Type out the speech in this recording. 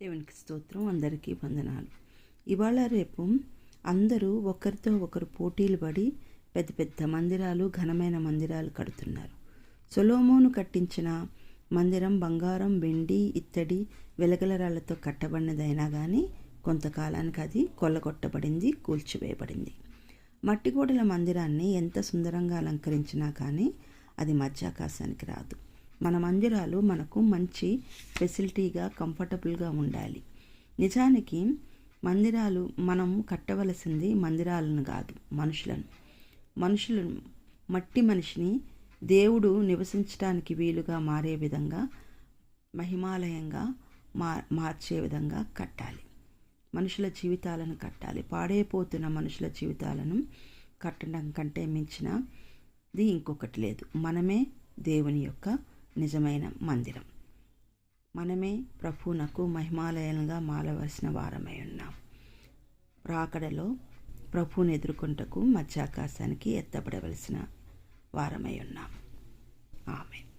దేవునికి స్తోత్రం. అందరికీ వందనాలు. ఇవాళ రేపు అందరూ ఒకరితో ఒకరు పోటీలు పడి పెద్ద పెద్ద మందిరాలు, ఘనమైన మందిరాలు కడుతున్నారు. సొలొమోను కట్టించిన మందిరం బంగారం, వెండి, ఇత్తడి, వెలగల రాళ్లతో కట్టబడినదైనా కానీ కొంతకాలానికి అది కొల్లగొట్టబడింది, కూల్చివేయబడింది. మట్టి గోడల మందిరాన్ని ఎంత సుందరంగా అలంకరించినా కానీ అది మధ్యాకాశానికి రాదు. మన మందిరాలు మనకు మంచి ఫెసిలిటీగా, కంఫర్టబుల్గా ఉండాలి. నిజానికి మందిరాలు మనం కట్టవలసింది మందిరాలను కాదు, మనుషులను మట్టి మనిషిని దేవుడు నివసించడానికి వీలుగా మారే విధంగా, మహిమాలయంగా మార్చే విధంగా కట్టాలి. మనుషుల జీవితాలను కట్టాలి. పాడైపోతున్న మనుషుల జీవితాలను కట్టడం కంటే మించినది ఇంకొకటి లేదు. మనమే దేవుని యొక్క నిజమైన మందిరం. మనమే ప్రభువునకు మహిమాలయంగా మారవలసిన వారమై ఉన్నాం. రాకడలో ప్రభువుని ఎదుర్కొంటకు మధ్యాకాశానికి ఎత్తబడవలసిన వారమై ఉన్నాం. ఆమేన్.